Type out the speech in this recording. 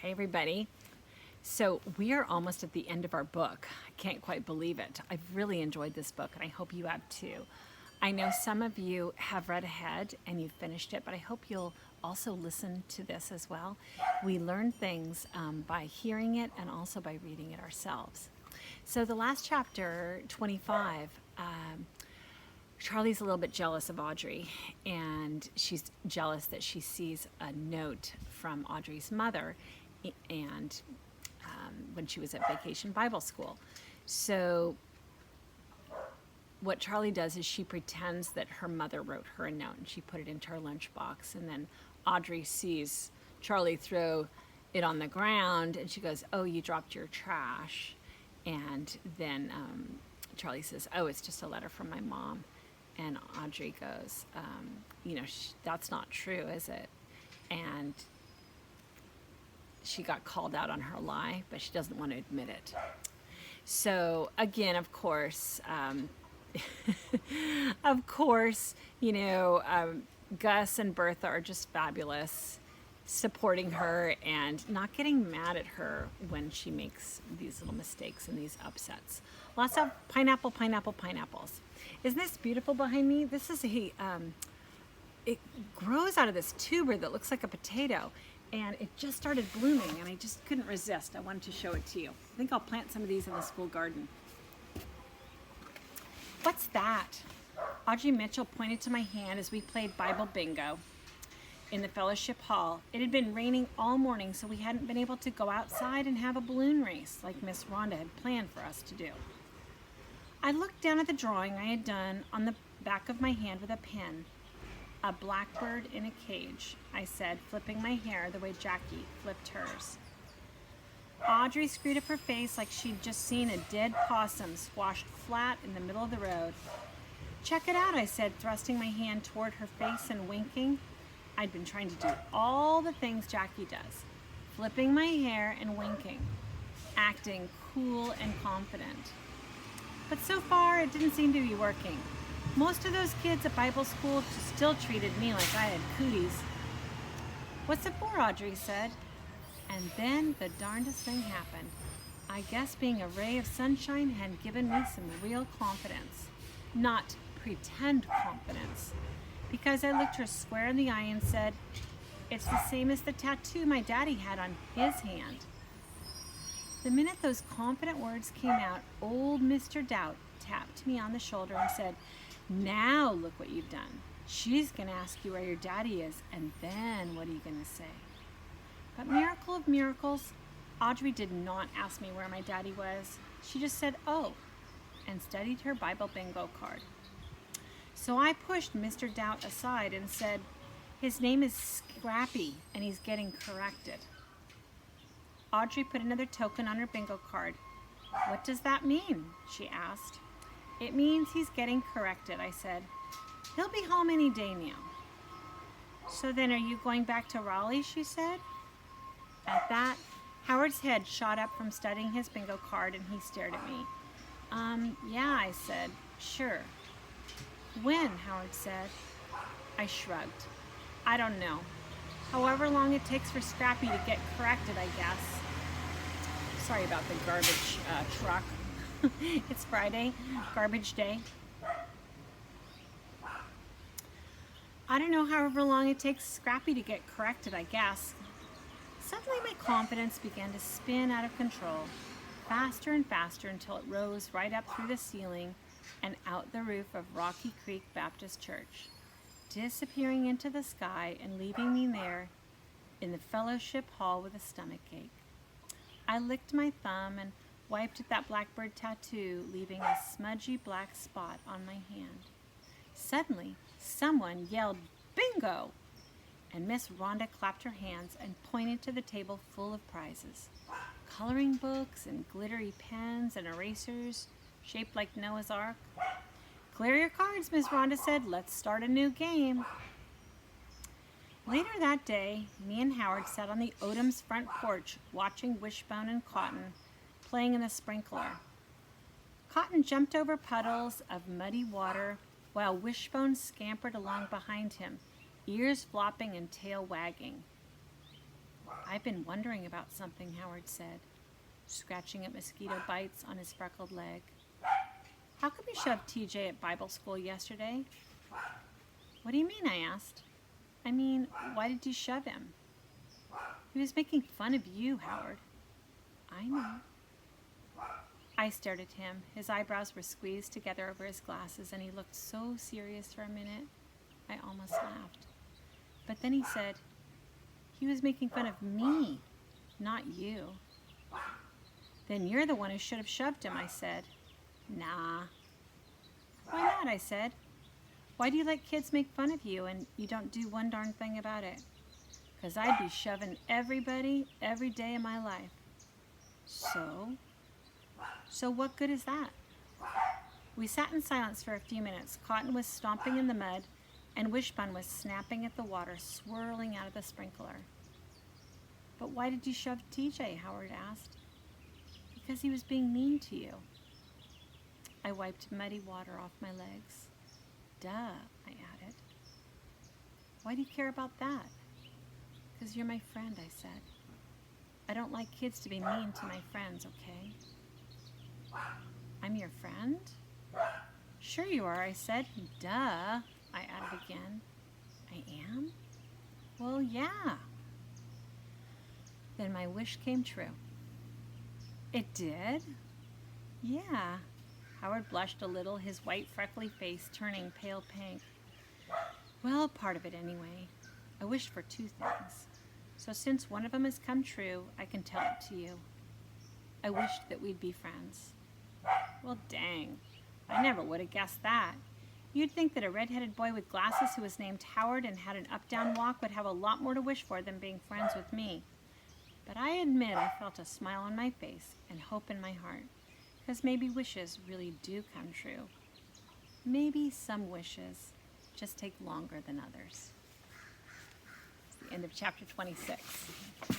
Hi, everybody. So we are almost at the end of our book. I can't quite believe it. I've really enjoyed this book, and I hope you have too. I know some of you have read ahead and you've finished it, but I hope you'll also listen to this as well. We learn things by hearing it and also by reading it ourselves. So the last chapter, 25, Charlie's a little bit jealous of Audrey, and she's jealous that she sees a note from Audrey's mother and when she was at Vacation Bible School. So what Charlie does is she pretends that her mother wrote her a note and she put it into her lunchbox, and then Audrey sees Charlie throw it on the ground and she goes, "Oh, you dropped your trash." And then Charlie says, "Oh, it's just a letter from my mom." And Audrey goes, "That's not true, is it?" And she got called out on her lie, but she doesn't want to admit it. So again, of course, of course, Gus and Bertha are just fabulous, supporting her and not getting mad at her when she makes these little mistakes and these upsets. Lots of pineapples. Isn't this beautiful behind me? This is it grows out of this tuber that looks like a potato, and it just started blooming, and I just couldn't resist. I wanted to show it to you. I think I'll plant some of these in the school garden. What's that? Audrey Mitchell pointed to my hand as we played Bible bingo in the fellowship hall. It had been raining all morning, so we hadn't been able to go outside and have a balloon race like Miss Rhonda had planned for us to do. I looked down at the drawing I had done on the back of my hand with a pen. "A blackbird in a cage," I said, flipping my hair the way Jackie flipped hers. Audrey screwed up her face like she'd just seen a dead possum squashed flat in the middle of the road. "Check it out," I said, thrusting my hand toward her face and winking. I'd been trying to do all the things Jackie does, flipping my hair and winking, acting cool and confident. But so far, it didn't seem to be working. Most of those kids at Bible school still treated me like I had cooties. "What's it for?" Audrey said. And then the darndest thing happened. I guess being a ray of sunshine had given me some real confidence. Not pretend confidence. Because I looked her square in the eye and said, "It's the same as the tattoo my daddy had on his hand." The minute those confident words came out, old Mr. Doubt tapped me on the shoulder and said, "Now look what you've done. She's going to ask you where your daddy is, and then what are you going to say?" But miracle of miracles, Audrey did not ask me where my daddy was. She just said, "Oh," and studied her Bible bingo card. So I pushed Mr. Doubt aside and said, "His name is Scrappy, and he's getting corrected." Audrey put another token on her bingo card. "What does that mean?" she asked. "It means he's getting corrected," I said. "He'll be home any day now." "So then are you going back to Raleigh?" she said. At that, Howard's head shot up from studying his bingo card, and he stared at me. Yeah, I said. "Sure." "When?" Howard said. I shrugged. "I don't know. However long it takes for Scrappy to get corrected, I guess." Sorry about the garbage truck. It's Friday, garbage day. "I don't know however long it takes Scrappy to get corrected, I guess." Suddenly my confidence began to spin out of control, faster and faster until it rose right up through the ceiling and out the roof of Rocky Creek Baptist Church, disappearing into the sky and leaving me there in the fellowship hall with a stomach ache. I licked my thumb and wiped at that blackbird tattoo, leaving a smudgy black spot on my hand. Suddenly, someone yelled, "Bingo!" And Miss Rhonda clapped her hands and pointed to the table full of prizes. Coloring books and glittery pens and erasers shaped like Noah's Ark. "Clear your cards," Miss Rhonda said. "Let's start a new game." Later that day, me and Howard sat on the Odom's front porch watching Wishbone and Cotton playing in the sprinkler. Cotton jumped over puddles of muddy water while Wishbone scampered along behind him, ears flopping and tail wagging. I've been wondering about something, Howard said, scratching at mosquito bites on his freckled leg. How come you shoved TJ at Bible school yesterday? What do you mean? I asked. I mean, why did you shove him? He was making fun of you, Howard. I know. I stared at him. His eyebrows were squeezed together over his glasses, and he looked so serious for a minute, I almost laughed. But then he said, he was making fun of me, not you. Then you're the one who should have shoved him, I said. Nah. Why not? I said. Why do you let kids make fun of you and you don't do one darn thing about it? 'Cause I'd be shoving everybody every day of my life. So what good is that? We sat in silence for a few minutes. Cotton was stomping in the mud, and Wishbone was snapping at the water swirling out of the sprinkler. But why did you shove TJ? Howard asked. Because he was being mean to you. I wiped muddy water off my legs. Duh, I added. Why do you care about that? Because you're my friend, I said. I don't like kids to be mean to my friends, okay? I'm your friend? Sure you are, I said. Duh, I added again. I am? Well, yeah. Then my wish came true. It did? Yeah. Howard blushed a little, his white freckly face turning pale pink. Well, part of it anyway. I wished for 2 things. So since one of them has come true, I can tell it to you. I wished that we'd be friends. Well, dang. I never would have guessed that. You'd think that a red-headed boy with glasses who was named Howard and had an up-down walk would have a lot more to wish for than being friends with me. But I admit I felt a smile on my face and hope in my heart, because maybe wishes really do come true. Maybe some wishes just take longer than others. It's the end of chapter 26.